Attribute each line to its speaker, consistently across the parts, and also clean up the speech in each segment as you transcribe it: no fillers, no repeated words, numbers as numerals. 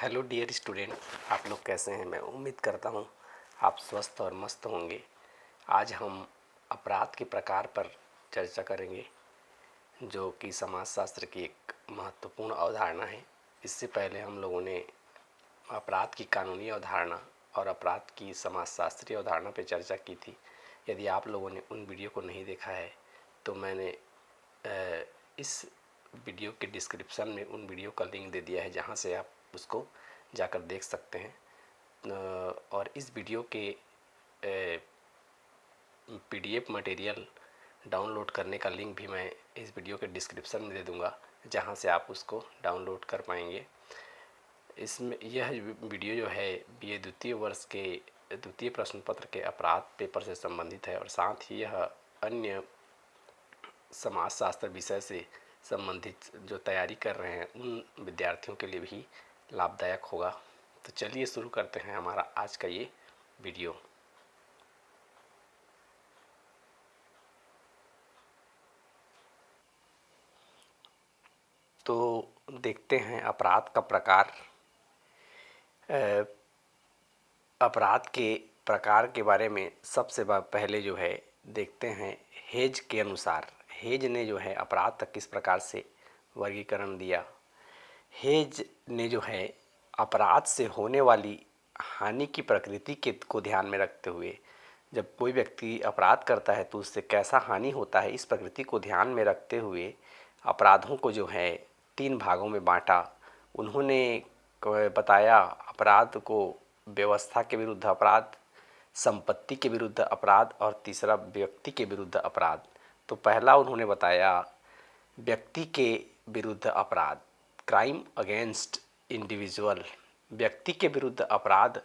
Speaker 1: Hello dear student, आप लोग कैसे हैं। मैं उम्मीद करता हूँ आप स्वस्थ और मस्त होंगे। आज हम अपराध के प्रकार पर चर्चा करेंगे, जो कि समाजशास्त्र की एक महत्वपूर्ण अवधारणा है। इससे पहले हम लोगों ने अपराध की कानूनी अवधारणा और अपराध की समाजशास्त्रीय अवधारणा पर चर्चा की थी। यदि आप लोगों ने उन वीडियो को नहीं देखा है तो मैंने इस वीडियो के डिस्क्रिप्शन में उन वीडियो का लिंक दे दिया है, जहां से आप उसको जाकर देख सकते हैं। और इस वीडियो के पीडीएफ मटेरियल डाउनलोड करने का लिंक भी मैं इस वीडियो के डिस्क्रिप्शन में दे दूंगा, जहां से आप उसको डाउनलोड कर पाएंगे। इसमें यह वीडियो जो है बीए द्वितीय वर्ष के द्वितीय प्रश्न पत्र के अपराध पेपर से संबंधित है, और साथ ही यह अन्य समाजशास्त्र विषय से संबंधित जो तैयारी कर रहे हैं उन विद्यार्थियों के लिए भी लाभदायक होगा। तो चलिए शुरू करते हैं हमारा आज का ये वीडियो। तो देखते हैं अपराध का प्रकार। अपराध के प्रकार के बारे में सबसे पहले जो है देखते हैं हेज के अनुसार। हेज ने जो है अपराध तक किस प्रकार से वर्गीकरण दिया। हेज ने जो है अपराध से होने वाली हानि की प्रकृति के को ध्यान में रखते हुए, जब कोई व्यक्ति अपराध करता है तो उससे कैसा हानि होता है, इस प्रकृति को ध्यान में रखते हुए अपराधों को जो है 3 भागों में बांटा। उन्होंने बताया अपराध को व्यवस्था के विरुद्ध अपराध, संपत्ति के विरुद्ध अपराध और तीसरा व्यक्ति के विरुद्ध अपराध। तो पहला उन्होंने बताया व्यक्ति के विरुद्ध अपराध, क्राइम अगेंस्ट इंडिविजुअल। व्यक्ति के विरुद्ध अपराध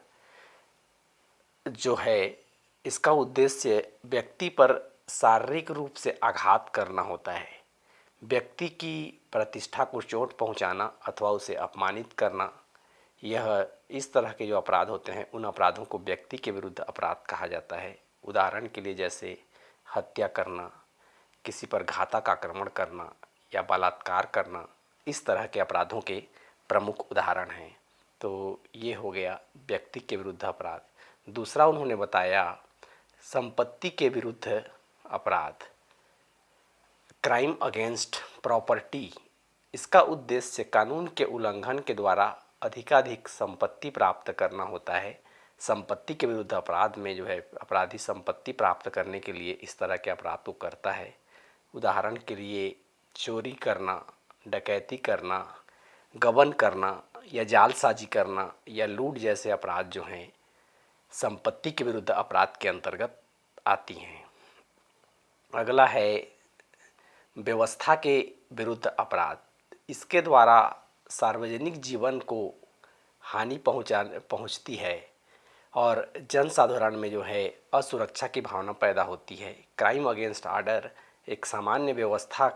Speaker 1: जो है इसका उद्देश्य व्यक्ति पर शारीरिक रूप से आघात करना होता है। व्यक्ति की प्रतिष्ठा को चोट पहुंचाना अथवा उसे अपमानित करना, यह इस तरह के जो अपराध होते हैं उन अपराधों को व्यक्ति के विरुद्ध अपराध कहा जाता है। उदाहरण के लिए जैसे हत्या करना, किसी पर घातक आक्रमण करना या बलात्कार करना, इस तरह के अपराधों के प्रमुख उदाहरण हैं। तो ये हो गया व्यक्ति के विरुद्ध अपराध। दूसरा उन्होंने बताया संपत्ति के विरुद्ध अपराध, क्राइम अगेंस्ट प्रॉपर्टी। इसका उद्देश्य कानून के उल्लंघन के द्वारा अधिकाधिक संपत्ति प्राप्त करना होता है। संपत्ति के विरुद्ध अपराध में जो है अपराधी संपत्ति प्राप्त करने के लिए इस तरह के अपराध को करता है। उदाहरण के लिए चोरी करना, डकैती करना, गबन करना या जालसाजी करना या लूट जैसे अपराध जो हैं संपत्ति के विरुद्ध अपराध के अंतर्गत आती हैं। अगला है व्यवस्था के विरुद्ध अपराध। इसके द्वारा सार्वजनिक जीवन को हानि पहुंचती है और जनसाधारण में जो है असुरक्षा की भावना पैदा होती है। क्राइम अगेंस्ट ऑर्डर, एक सामान्य व्यवस्था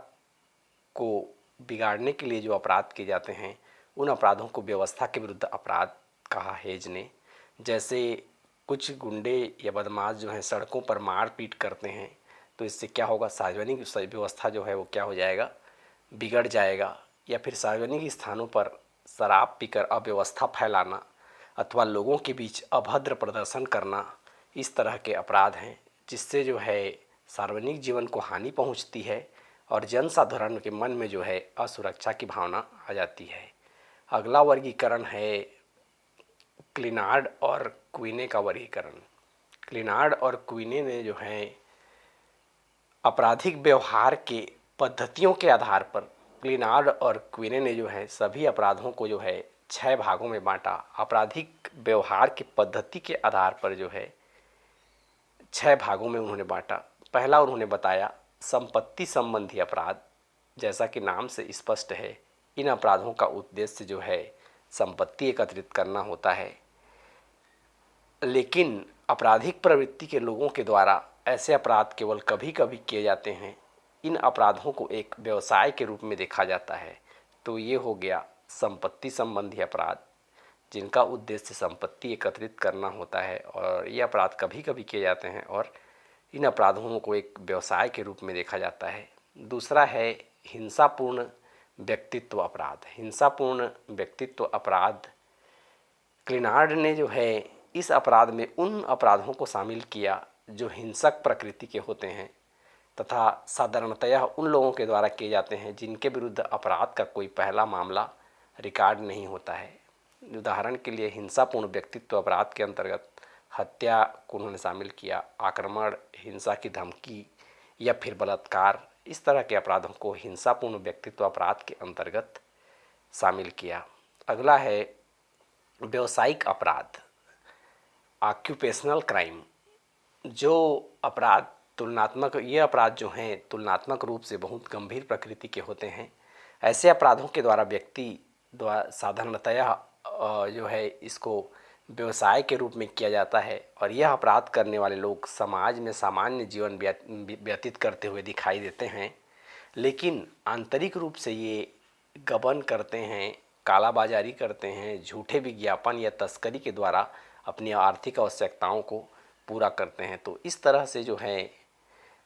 Speaker 1: को बिगाड़ने के लिए जो अपराध किए जाते हैं उन अपराधों को व्यवस्था के विरुद्ध अपराध कहा हेज ने। जैसे कुछ गुंडे या बदमाश जो हैं सड़कों पर मार पीट करते हैं, तो इससे क्या होगा, सार्वजनिक व्यवस्था जो है वो क्या हो जाएगा, बिगड़ जाएगा। या फिर सार्वजनिक स्थानों पर शराब पीकर अव्यवस्था फैलाना अथवा लोगों के बीच अभद्र प्रदर्शन करना, इस तरह के अपराध हैं जिससे जो है सार्वजनिक जीवन को हानि पहुंचती है और जनसाधारण के मन में जो है असुरक्षा की भावना आ जाती है। अगला वर्गीकरण है क्लिनार्ड और क्विने का वर्गीकरण। क्लिनार्ड और क्विने ने जो है आपराधिक व्यवहार के पद्धतियों के आधार पर, क्लिनार्ड और क्विने ने जो है सभी अपराधों को जो है 6 भागों में बांटा। आपराधिक व्यवहार की पद्धति के आधार पर जो है 6 भागों में उन्होंने बांटा। पहला उन्होंने बताया संपत्ति संबंधी अपराध। जैसा कि नाम से स्पष्ट है, इन अपराधों का उद्देश्य जो है संपत्ति एकत्रित करना होता है, लेकिन आपराधिक प्रवृत्ति के लोगों के द्वारा ऐसे अपराध केवल कभी कभी किए जाते हैं। इन अपराधों को एक व्यवसाय के रूप में देखा जाता है। तो ये हो गया संपत्ति संबंधी अपराध, जिनका उद्देश्य संपत्ति एकत्रित करना होता है और ये अपराध कभी कभी किए जाते हैं और इन अपराधों को एक व्यवसाय के रूप में देखा जाता है। दूसरा है हिंसापूर्ण व्यक्तित्व अपराध। हिंसापूर्ण व्यक्तित्व अपराध क्लिनार्ड ने जो है इस अपराध में उन अपराधों को शामिल किया जो हिंसक प्रकृति के होते हैं तथा साधारणतया उन लोगों के द्वारा किए जाते हैं जिनके विरुद्ध अपराध का कोई पहला मामला रिकॉर्ड नहीं होता है। उदाहरण के लिए हिंसापूर्ण व्यक्तित्व अपराध के अंतर्गत हत्या को उन्होंने शामिल किया, आक्रमण, हिंसा की धमकी या फिर बलात्कार, इस तरह के अपराधों को हिंसापूर्ण व्यक्तित्व अपराध के अंतर्गत शामिल किया। अगला है व्यावसायिक अपराध, ऑक्यूपेशनल क्राइम। जो अपराध तुलनात्मक, ये अपराध जो हैं तुलनात्मक रूप से बहुत गंभीर प्रकृति के होते हैं। ऐसे अपराधों के द्वारा व्यक्ति द्वारा साधारणतया जो है इसको व्यवसाय के रूप में किया जाता है और यह अपराध करने वाले लोग समाज में सामान्य जीवन व्यतीत करते हुए दिखाई देते हैं, लेकिन आंतरिक रूप से ये गबन करते हैं, कालाबाजारी करते हैं, झूठे विज्ञापन या तस्करी के द्वारा अपनी आर्थिक आवश्यकताओं को पूरा करते हैं। तो इस तरह से जो है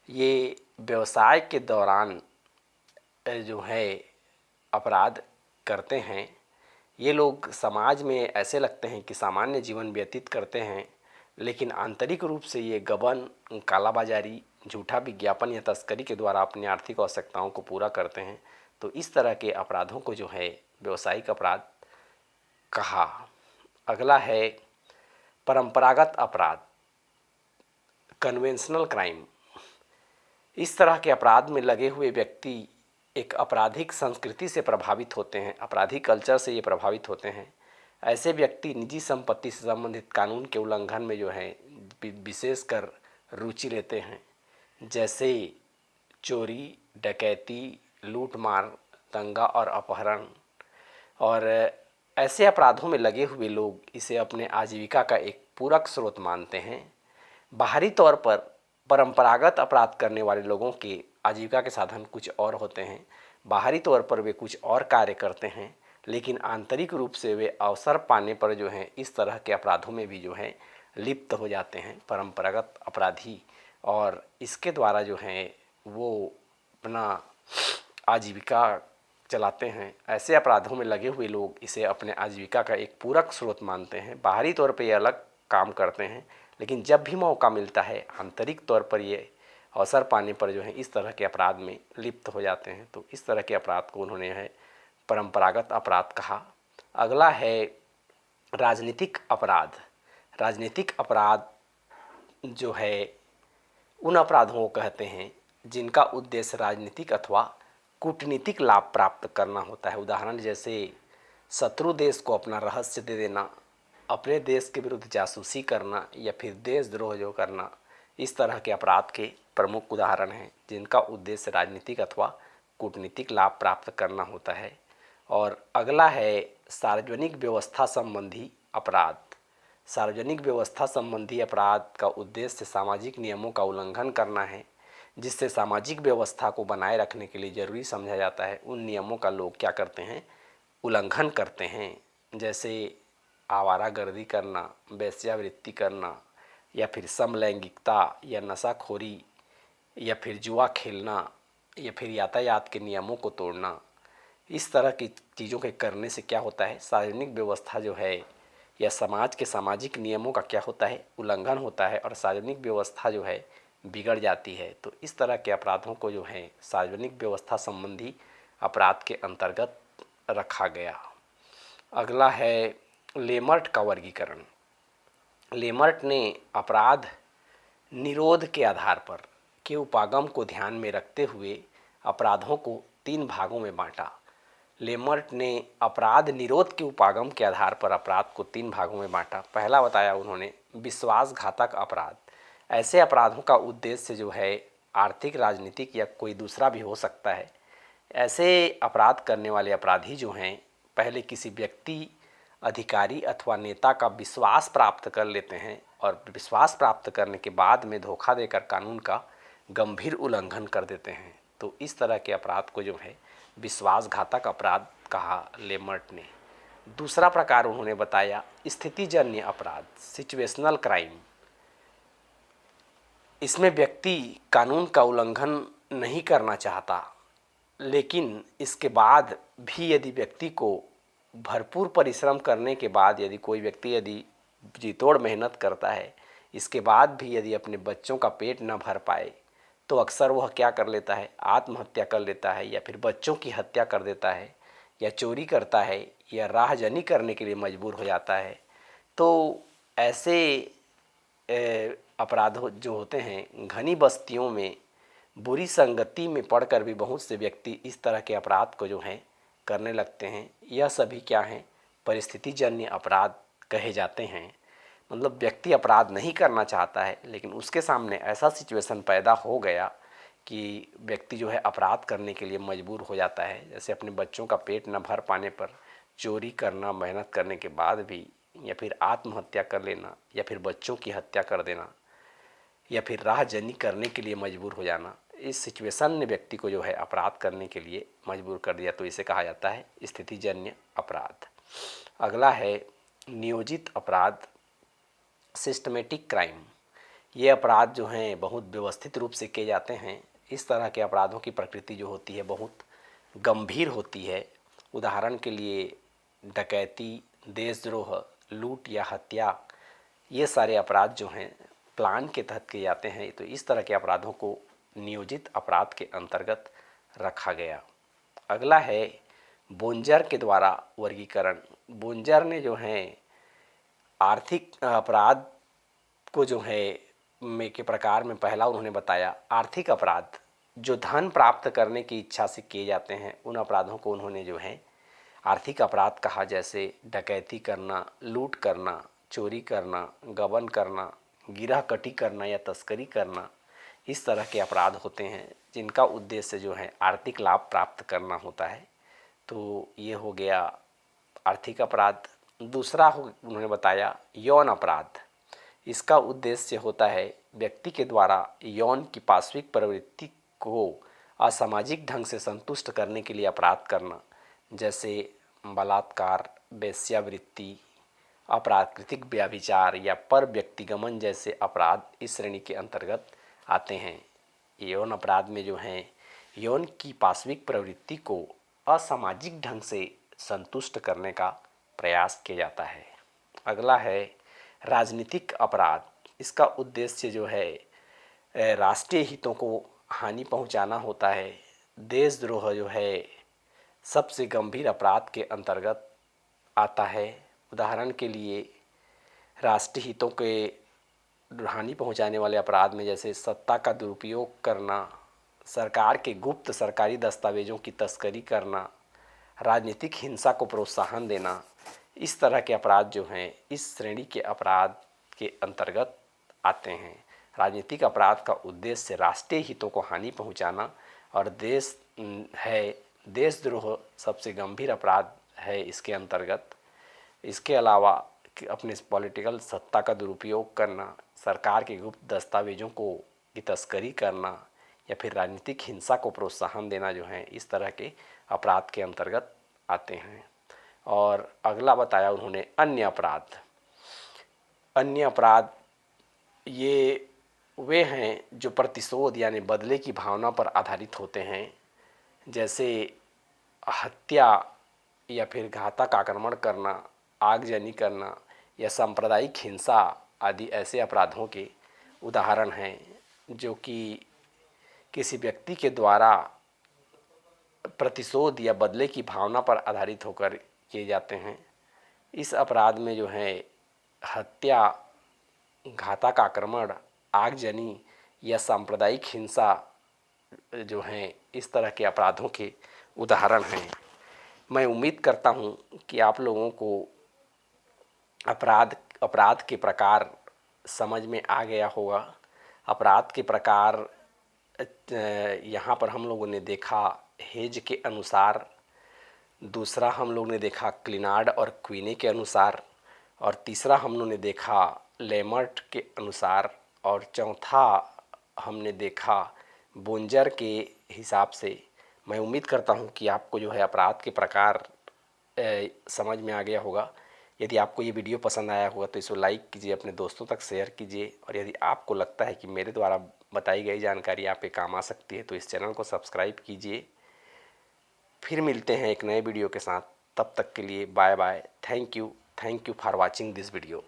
Speaker 1: ये व्यवसाय के दौरान जो है अपराध करते हैं। ये लोग समाज में ऐसे लगते हैं कि सामान्य जीवन व्यतीत करते हैं, लेकिन आंतरिक रूप से ये गबन, कालाबाजारी, झूठा विज्ञापन या तस्करी के द्वारा अपनी आर्थिक आवश्यकताओं को पूरा करते हैं। तो इस तरह के अपराधों को जो है व्यावसायिक अपराध कहा। अगला है परंपरागत अपराध, कन्वेंशनल क्राइम। इस तरह के अपराध में लगे हुए व्यक्ति एक आपराधिक संस्कृति से प्रभावित होते हैं, आपराधिक कल्चर से ये प्रभावित होते हैं। ऐसे व्यक्ति निजी संपत्ति से संबंधित कानून के उल्लंघन में जो है विशेषकर रुचि लेते हैं, जैसे चोरी, डकैती, लूटमार, दंगा और अपहरण। और ऐसे अपराधों में लगे हुए लोग इसे अपने आजीविका का एक पूरक स्रोत मानते हैं। बाहरी तौर पर परंपरागत अपराध करने वाले लोगों के आजीविका के साधन कुछ और होते हैं, बाहरी तौर पर वे कुछ और कार्य करते हैं, लेकिन आंतरिक रूप से वे अवसर पाने पर जो हैं इस तरह के अपराधों में भी जो है लिप्त हो जाते हैं परंपरागत अपराधी, और इसके द्वारा जो हैं वो अपना आजीविका चलाते हैं। ऐसे अपराधों में लगे हुए लोग इसे अपने आजीविका का एक पूरक स्रोत मानते हैं। बाहरी तौर पर ये अलग काम करते हैं, लेकिन जब भी मौका मिलता है आंतरिक तौर पर ये अवसर पाने पर जो है इस तरह के अपराध में लिप्त हो जाते हैं। तो इस तरह के अपराध को उन्होंने है परंपरागत अपराध कहा। अगला है राजनीतिक अपराध। राजनीतिक अपराध जो है उन अपराधों को कहते हैं जिनका उद्देश्य राजनीतिक अथवा कूटनीतिक लाभ प्राप्त करना होता है। उदाहरण जैसे शत्रु देश को अपना रहस्य दे देना, अपने देश के विरुद्ध जासूसी करना या फिर देशद्रोह जो करना, इस तरह के अपराध के प्रमुख उदाहरण हैं जिनका उद्देश्य राजनीतिक अथवा कूटनीतिक लाभ प्राप्त करना होता है। और अगला है सार्वजनिक व्यवस्था संबंधी अपराध। सार्वजनिक व्यवस्था संबंधी अपराध का उद्देश्य सामाजिक नियमों का उल्लंघन करना है, जिससे सामाजिक व्यवस्था को बनाए रखने के लिए ज़रूरी समझा जाता है। उन नियमों का लोग क्या करते हैं, उल्लंघन करते हैं, जैसे आवारागर्दी करना, वेश्यावृत्ति करना या फिर समलैंगिकता या नशाखोरी या फिर जुआ खेलना या फिर यातायात के नियमों को तोड़ना। इस तरह की चीज़ों के करने से क्या होता है, सार्वजनिक व्यवस्था जो है या समाज के सामाजिक नियमों का क्या होता है, उल्लंघन होता है और सार्वजनिक व्यवस्था जो है बिगड़ जाती है। तो इस तरह के अपराधों को जो है सार्वजनिक व्यवस्था संबंधी अपराध के अंतर्गत रखा गया। अगला है लेमर्ट का वर्गीकरण। लेमर्ट ने अपराध निरोध के आधार पर के उपागम को ध्यान में रखते हुए अपराधों को 3 भागों में बांटा। लेमर्ट ने अपराध निरोध के उपागम के आधार पर अपराध को 3 भागों में बांटा। पहला बताया उन्होंने विश्वासघातक अपराध। ऐसे अपराधों का उद्देश्य जो है आर्थिक, राजनीतिक या कोई दूसरा भी हो सकता है। ऐसे अपराध करने वाले अपराधी जो हैं पहले किसी व्यक्ति, अधिकारी अथवा नेता का विश्वास प्राप्त कर लेते हैं और विश्वास प्राप्त करने के बाद में धोखा देकर कानून का गंभीर उल्लंघन कर देते हैं। तो इस तरह के अपराध को जो है विश्वासघातक अपराध कहा लेमर्ट ने। दूसरा प्रकार उन्होंने बताया स्थितिजन्य अपराध, सिचुएशनल क्राइम। इसमें व्यक्ति कानून का उल्लंघन नहीं करना चाहता, लेकिन इसके बाद भी यदि व्यक्ति को भरपूर परिश्रम करने के बाद यदि कोई व्यक्ति यदि जी-तोड़ मेहनत करता है, इसके बाद भी यदि अपने बच्चों का पेट न भर पाए, तो अक्सर वह क्या कर लेता है, आत्महत्या कर लेता है, या फिर बच्चों की हत्या कर देता है, या चोरी करता है, या राहजनी करने के लिए मजबूर हो जाता है। तो ऐसे अपराध जो होते हैं, घनी बस्तियों में बुरी संगति में पड़कर भी बहुत से व्यक्ति इस तरह के अपराध को जो है करने लगते हैं। यह सभी क्या हैं, परिस्थितिजन्य अपराध कहे जाते हैं। मतलब व्यक्ति अपराध नहीं करना चाहता है, लेकिन उसके सामने ऐसा सिचुएशन पैदा हो गया कि व्यक्ति जो है अपराध करने के लिए मजबूर हो जाता है। जैसे अपने बच्चों का पेट न भर पाने पर चोरी करना, मेहनत करने के बाद भी, या फिर आत्महत्या कर लेना, या फिर बच्चों की हत्या कर देना, या फिर राहजनी करने के लिए मजबूर हो जाना। इस सिचुएशन ने व्यक्ति को जो है अपराध करने के लिए मजबूर कर दिया, तो इसे कहा जाता है स्थितिजन्य अपराध। अगला है नियोजित अपराध, सिस्टमेटिक क्राइम। ये अपराध जो हैं बहुत व्यवस्थित रूप से किए जाते हैं। इस तरह के अपराधों की प्रकृति जो होती है बहुत गंभीर होती है। उदाहरण के लिए डकैती, देशद्रोह, लूट या हत्या, ये सारे अपराध जो हैं प्लान के तहत किए जाते हैं। तो इस तरह के अपराधों को नियोजित अपराध के अंतर्गत रखा गया। अगला है बोंजर के द्वारा वर्गीकरण। बोंजर ने जो है आर्थिक अपराध को जो है में के प्रकार में पहला उन्होंने बताया आर्थिक अपराध, जो धन प्राप्त करने की इच्छा से किए जाते हैं, उन अपराधों को उन्होंने जो है आर्थिक अपराध कहा। जैसे डकैती करना, लूट करना, चोरी करना, गबन करना, गिरहकटी करना या तस्करी करना, इस तरह के अपराध होते हैं जिनका उद्देश्य जो है आर्थिक लाभ प्राप्त करना होता है। तो ये हो गया आर्थिक अपराध। दूसरा उन्होंने बताया यौन अपराध। इसका उद्देश्य होता है व्यक्ति के द्वारा यौन की पाशविक प्रवृत्ति को असामाजिक ढंग से संतुष्ट करने के लिए अपराध करना। जैसे बलात्कार, वेश्यावृत्ति, अप्राकृतिक व्यभिचार या पर व्यक्तिगमन जैसे अपराध इस श्रेणी के अंतर्गत आते हैं। यौन अपराध में जो है यौन की पाशविक प्रवृत्ति को असामाजिक ढंग से संतुष्ट करने का प्रयास किया जाता है। अगला है राजनीतिक अपराध। इसका उद्देश्य जो है राष्ट्रीय हितों को हानि पहुंचाना होता है। देशद्रोह जो है सबसे गंभीर अपराध के अंतर्गत आता है। उदाहरण के लिए राष्ट्रीय हितों के हानि पहुंचाने वाले अपराध में जैसे सत्ता का दुरुपयोग करना, सरकार के गुप्त सरकारी दस्तावेजों की तस्करी करना, राजनीतिक हिंसा को प्रोत्साहन देना, इस तरह के अपराध जो हैं इस श्रेणी के अपराध के अंतर्गत आते हैं। राजनीतिक अपराध का उद्देश्य राष्ट्रीय हितों को हानि पहुंचाना और देशद्रोह सबसे गंभीर अपराध है इसके अंतर्गत। इसके अलावा अपने पॉलिटिकल सत्ता का दुरुपयोग करना, सरकार के गुप्त दस्तावेजों की तस्करी करना या फिर राजनीतिक हिंसा को प्रोत्साहन देना जो है इस तरह के अपराध के अंतर्गत आते हैं। और अगला बताया उन्होंने अन्य अपराध। अन्य अपराध ये वे हैं जो प्रतिशोध यानी बदले की भावना पर आधारित होते हैं। जैसे हत्या या फिर घातक आक्रमण करना, आगजनी करना या सांप्रदायिक हिंसा आदि ऐसे अपराधों के उदाहरण हैं जो कि किसी व्यक्ति के द्वारा प्रतिशोध या बदले की भावना पर आधारित होकर किए जाते हैं। इस अपराध में जो है हत्या, घातक आक्रमण, आगजनी या सांप्रदायिक हिंसा जो हैं इस तरह के अपराधों के उदाहरण हैं। मैं उम्मीद करता हूँ कि आप लोगों को अपराध के प्रकार समझ में आ गया होगा। अपराध के प्रकार यहाँ पर हम लोगों ने देखा हेज के अनुसार, दूसरा हम लोग ने देखा क्लिनार्ड और क्वीने के अनुसार, और तीसरा हम लोग ने देखा लेमर्ट के अनुसार, और चौथा हमने देखा बोंजर के हिसाब से। मैं उम्मीद करता हूँ कि आपको जो है अपराध के प्रकार समझ में आ गया होगा। यदि आपको ये वीडियो पसंद आया होगा तो इसको लाइक कीजिए, अपने दोस्तों तक शेयर कीजिए, और यदि आपको लगता है कि मेरे द्वारा बताई गई जानकारी आपके काम आ सकती है तो इस चैनल को सब्सक्राइब कीजिए। फिर मिलते हैं एक नए वीडियो के साथ। तब तक के लिए bye bye. Thank you for watching this video.